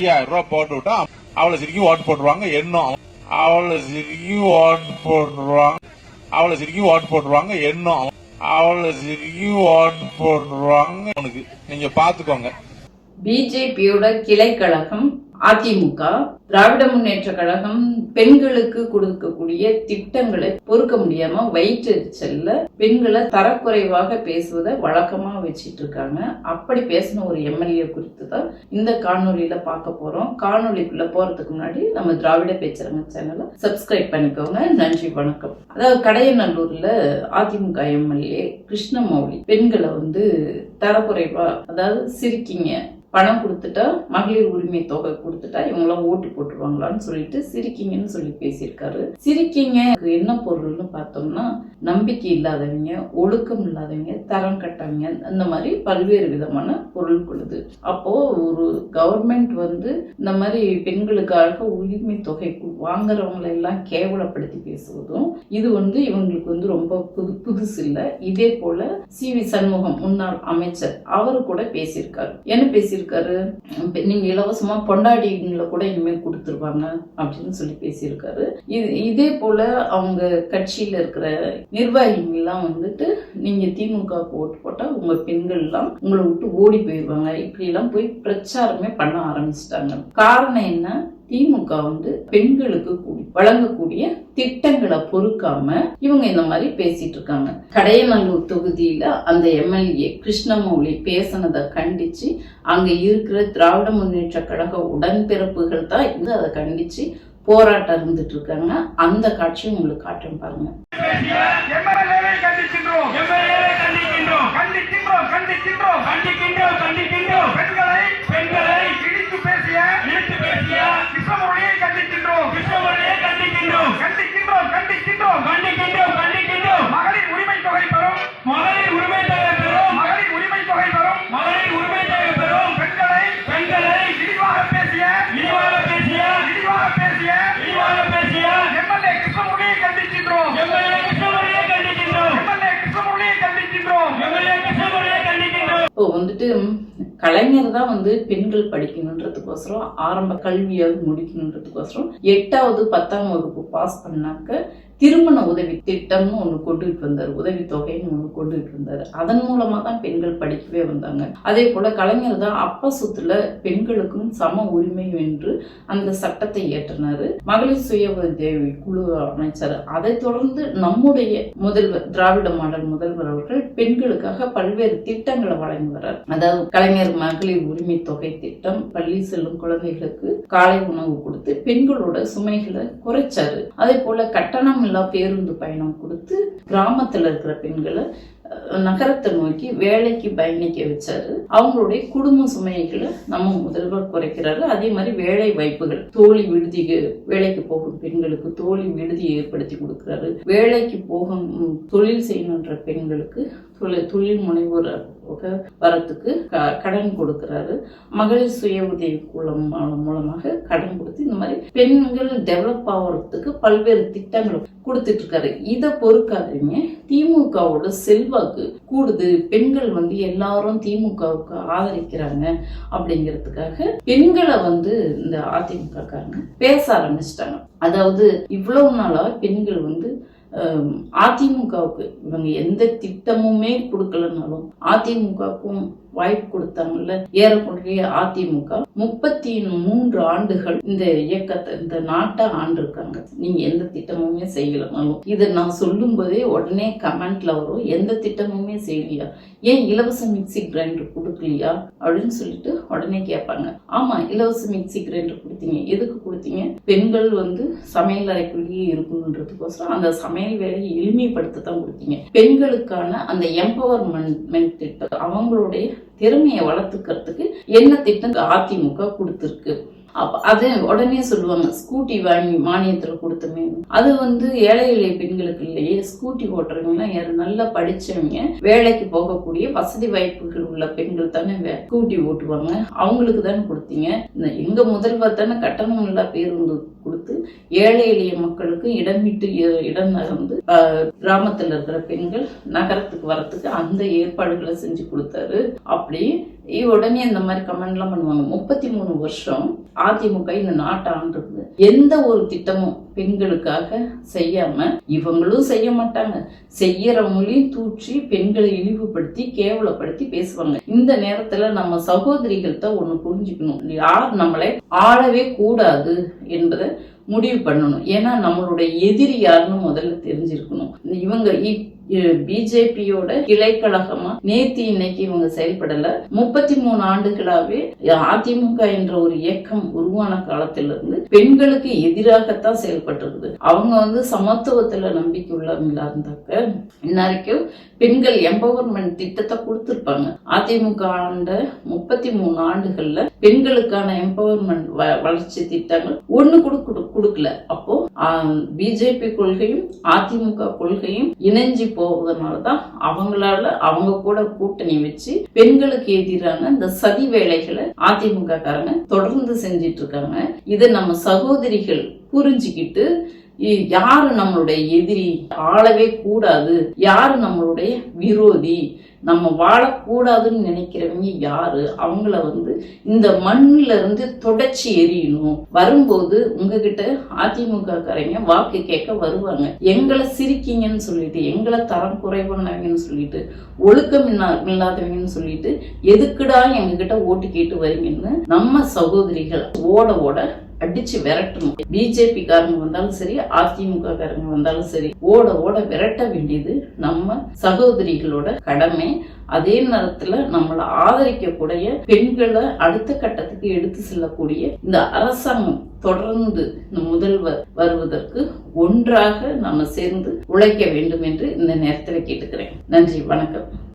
5000 போட்டு விட்டா அவளை சிரிக்கி ஓட்டு போட்டுருவாங்க. எண்ணம் அவளை சிரிக்கி ஓட்டு போட்டுருவாங்க. அவளை சிரிக்கி ஓட்டு போட்டுருவாங்க. எண்ணம் அவளை சிரிக்கி ஓட்டு போட்டுருவாங்க. உனக்கு நீங்க பாத்துக்கோங்க. பிஜேபியோட கிளை கழகம் அதிமுக, திராவிட முன்னேற்ற கழகம் பெண்களுக்கு கொடுக்கக்கூடிய திட்டங்களை பொறுக்க முடியாம வயிற்றெரிச்சல்ல பெண்களை தரக்குறைவாக பேசுவதை வழக்கமா வச்சிட்டு இருக்காங்க. அப்படி பேசின ஒரு எம்எல்ஏ குறித்து தான் இந்த காணொலியில பார்க்க போறோம். காணொலிக்குள்ள போறதுக்கு முன்னாடி நம்ம திராவிட பேச்சரங்க சேனலை சப்ஸ்கிரைப் பண்ணிக்கோங்க. நன்றி, வணக்கம். அதாவது கடையநல்லூர்ல அதிமுக எம்எல்ஏ கிருஷ்ணமௌலி பெண்களை தரக்குறைவா, அதாவது சிரிக்கிங்க, பணம் கொடுத்துட்டா மகளிர் உரிமை தொகை கொடுத்துட்டா இவங்களாம் ஓட்டு போட்டுருவாங்களான்னு சொல்லிட்டு சிரிக்கிங்கன்னு சொல்லி பேசியிருக்காரு. சிரிக்கிங்க என்ன பொருள்னு பார்த்தோம்னா, நம்பிக்கை இல்லாதவங்க, ஒழுக்கம் இல்லாதவங்க, தரம் கட்டவங்க, அந்த மாதிரி பல்வேறு விதமான பொருள் கொள்ளுது. அப்போ ஒரு கவர்மெண்ட் இந்த மாதிரி பெண்களுக்காக உரிமை தொகை வாங்குறவங்களை எல்லாம் கேவலப்படுத்தி பேசுவதும் இது இவங்களுக்கு ரொம்ப புதுசு இல்லை. இதே போல சி.வி. சண்முகம் முன்னாள் அமைச்சர் அவரு கூட பேசியிருக்காரு. என்ன பேசியிருக்காரு? நீங்க இலவசமா பொண்டாடிங்களை கூட இனிமேல் கொடுத்துருவாங்க அப்படின்னு சொல்லி பேசியிருக்காரு. இதே போல அவங்க கட்சியில இருக்கிற நிர்வாகிகள் எல்லாம் நீங்க திமுக ஓட்டு போட்டா உங்க பெண்கள் எல்லாம் உங்களை விட்டு ஓடி போயிருவாங்க, இப்படி எல்லாம் போய் பிரச்சாரமே பண்ண ஆரம்பிச்சிட்டாங்க. காரணம் என்ன? திமுக பெண்களுக்கு வழங்கக்கூடிய திட்டங்களை பொறுக்காம இவங்க இந்த மாதிரி பேசிட்டு இருக்காங்க. கடையநல்லூர் தொகுதியில அந்த எம்எல்ஏ கிருஷ்ணமௌலி பேசினதை கண்டிச்சு அங்க இருக்கிற திராவிட முன்னேற்ற கழக உடன்பிறப்புகள் தான் அதை கண்டிச்சு போராட்டம் இருந்துட்டு இருக்காங்க. அந்த காட்சியை உங்களுக்கு காட்டுறேன் பாருங்க. மகளிர் உரிமை தொகை பெறும், மகளிர் உரிமை தொகை பெறும், மகளிர் உரிமை தொகை பெறும், மகளிர் உரிமை தொகை பெறும் பெண்களை இழிவாக பேசிய எம்எல்ஏ கிருஷ்ணமூர்த்தியை கண்டிக்கின்றோம். எம்எல்ஏ கிருஷ்ணமூர்த்தியை கண்டிக்கின்றோம். இப்போ கலைஞர் தான் பெண்கள் படிக்கணுன்றதுக்கோசரம், ஆரம்ப கல்வியாக முடிக்கணுன்றதுக்கோசரம் 8வது 10ஆம் வகுப்பு பாஸ் பண்ணாக்க திருமண உதவி திட்டம்னு ஒண்ணு கொண்டுகிட்டு வந்தார், உதவி தொகைன்னு ஒண்ணு கொண்டுகிட்டு வந்தாரு. அதன் மூலமா தான் பெண்கள் படிக்கவே வந்தாங்க. அதே போல கலைஞர் தான் அப்ப சொத்துல பெண்களுக்கும் சம உரிமை என்று அந்த சட்டத்தை இயற்றினாரு. மகளிர் சுய உதவி குழு அமைச்சர். அதை தொடர்ந்து நம்முடைய முதல்வர், திராவிட மாடல் முதல்வர் அவர்கள் பெண்களுக்காக பல்வேறு திட்டங்களை வழங்கி வர்றார். அதாவது கலைஞர் மகளிர் உரிமை தொகை திட்டம், பள்ளி செல்லும் குழந்தைகளுக்கு காலை உணவு கொடுத்து பெண்களோட சுமைகளை குறைச்சாரு. அதே போல கட்டணம் பேருந்து பயணம் கொடுத்து கிராமத்துல இருக்கிற பெண்களை நகரத்தை நோக்கி வேலைக்கு பயணிக்க வச்சாரு. அவங்களுடைய குடும்ப சுமைகளை நம்ம முதல்வர் குறைக்கிறாரு. அதே மாதிரி வேலை வாய்ப்புகள், தோழி விடுதிகள், வேலைக்கு போகும் பெண்களுக்கு தோழி விடுதி ஏற்படுத்தி கொடுக்கிறாரு. வேலைக்கு போகும் தொழில் செய்யணுன்ற பெண்களுக்கு தொழில் முனைவோர் வரத்துக்கு கடன் கொடுக்கிறாரு. மகளிர் சுய உதவி குழும் மூலமாக கடன் கொடுத்து இந்த மாதிரி பெண்கள் டெவலப் ஆகிறதுக்கு பல்வேறு திட்டங்கள் கொடுத்துட்டு இருக்காரு. இதை பொறுக்காதீங்க, திமுகவோட செல்வாக்கு கூடுது, பெண்கள் எல்லாரும் திமுகவுக்கு ஆதரிக்கிறாங்க அப்படிங்கிறதுக்காக பெண்களை இந்த அதிமுக காரங்க பேச ஆரம்பிச்சிட்டாங்க. அதாவது இவ்வளவு நாளா பெண்கள் அதிமுகவுக்கு இவங்க எந்த திட்டமுமே கொடுக்கலனாலும் அதிமுகவுக்கும் வாய்ப்பு கொடுத்தாங்கல்ல. ஏறக்குறைய அதிமுக 33 ஆண்டுகள் இந்த இயக்கத்தை, இந்த நாட்டை ஆண்டிருக்காங்க. நீங்க எந்த திட்டமுமே செய்யலனாலும், இதை நான் சொல்லும் போதே உடனே கமெண்ட்ல வரும், எந்த திட்டமுமே செய்யலையா, ஏன் இலவச மிக்சி கிரைண்டர் கொடுக்கலையா அப்படின்னு சொல்லிட்டு உடனே கேட்பாங்க. ஆமா, இலவச மிக்சி கிரைண்டர் கொடுத்தீங்க. எதுக்கு கொடுத்தீங்க? பெண்கள் சமையல் அறைக்குள்ளேயே இருக்கணுன்றதுக்கோசரம் அந்த சமையல் வேலையை எளிமைப்படுத்தத்தான் கொடுத்தீங்க. பெண்களுக்கான அந்த எம்பவர்மெண்ட் திட்டம், அவங்களுடைய திறமையை வளர்த்துக்கிறதுக்கு என்ன திட்டம் அதிமுக கொடுத்திருக்கு. அது உடனே சொல்லுவாங்க, ஸ்கூட்டி வாங்கி மானியத்துல கொடுத்தமே. அது ஏழை எளிய பெண்களுக்கு இல்லையே, ஸ்கூட்டி ஓட்டுறவங்க எல்லாம் நல்லா படிச்சவங்க, வேலைக்கு போகக்கூடிய வசதி வாய்ப்புகள் உள்ள பெண்கள் தானே ஸ்கூட்டி ஓட்டுவாங்க, அவங்களுக்கு தானே கொடுத்தீங்க. எங்க முதல்வர் தானே கட்டணம் இல்லா பேருந்து கொடுத்து ஏழை எளிய மக்களுக்கு இடம் விட்டு இடம் நகர்ந்து கிராமத்துல இருக்கிற பெண்கள் நகரத்துக்கு வரத்துக்கு அந்த ஏற்பாடுகளை செஞ்சு கொடுத்தாரு. அப்படி உடனே இந்த மாதிரி கமெண்ட் எல்லாம் பண்ணுவாங்க. 33 வருஷம் அதிமுக இந்த நாட்டை ஆண்டிருக்குது. எந்த ஒரு திட்டமும் பெண்களுக்காக செய்யாம இவங்களும் செய்ய மாட்டாங்க, செய்யறவங்களையும் தூற்றி பெண்களை இழிவுபடுத்தி கேவலப்படுத்தி பேசுவாங்க. இந்த நேரத்துல நம்ம சகோதரிகள்கிட்ட ஒண்ணு புரிஞ்சுக்கணும், யார் நம்மளை ஆளவே கூடாது என்பதை முடிவு பண்ணணும். ஏன்னா நம்மளுடைய எதிரி யாருன்னு முதல்ல தெரிஞ்சிருக்கணும். இவங்க பிஜேபியோட கிளைக்கழகமா நேத்து இன்னைக்கு இவங்க செயல்படல. 33 ஆண்டுகளாவே அதிமுக என்ற ஒரு இயக்கம் உருவான காலத்திலிருந்து பெண்களுக்கு எதிராகத்தான் செயல்பட்டிருக்குது. அவங்க சமத்துவத்துல நம்பிக்கை உள்ளவங்களா இருந்தாக்க இன்னைக்கும் பெண்கள் எம்பவர்மெண்ட் திட்டத்தை கொடுத்திருப்பாங்க. அதிமுக ஆண்ட 33 ஆண்டுகள்ல பெண்களுக்கான எம்பவர்மெண்ட் வளர்ச்சி திட்டங்கள் ஒண்ணு கொடுக்கல. அப்போ பிஜேபி கொள்கையும் அதிமுக கொள்கையும் இணைஞ்சு போவதனாலதான் அவங்க கூட கூட்டணி வச்சு பெண்களுக்கு எதிரான இந்த சதி வேலைகளை அதிமுக காரங்க தொடர்ந்து செஞ்சிட்டு இருக்காங்க. இதை நம்ம சகோதரிகள் புரிஞ்சுக்கிட்டு யாரு நம்மளுடைய எதிரி, ஆளவே கூடாது, யாரு நம்மளுடைய விரோதி, நம்ம வாழக்கூடாதுன்னு நினைக்கிறவங்க யாரு, அவங்கள இந்த மண்ணுல இருந்து தொடச்சி எறியணும். வரும்போது உங்ககிட்ட அதிமுக காரங்க வாக்கு கேட்க வருவாங்க. எங்களை சிரிக்கீங்கன்னு சொல்லிட்டு, எங்களை தரம் குறைவானவங்கன்னு சொல்லிட்டு, ஒழுக்கம் இல்லாதவங்கன்னு சொல்லிட்டு எதுக்குடா எங்க கிட்ட ஓட்டு கேட்டு வரீங்கன்னு நம்ம சகோதரிகள் ஓட ஓட அடிச்சு விரட்டணும். பிஜேபி காரங்க வந்தாலும் சரி, அதிமுக காரங்க வந்தாலும் சரி, ஓட ஓட விரட்ட வேண்டியது நம்ம சகோதரிகளோட கடமை. அதே நேரத்துல நம்மளை ஆதரிக்கக்கூடிய பெண்களை அடுத்த கட்டத்துக்கு எடுத்து செல்லக்கூடிய இந்த அரசாங்கம் தொடர்ந்து முதல்வர் வருவதற்கு ஒன்றாக நம்ம சேர்ந்து உழைக்க வேண்டும் என்று இந்த நேரத்தில் கேட்டுக்கிறேன். நன்றி, வணக்கம்.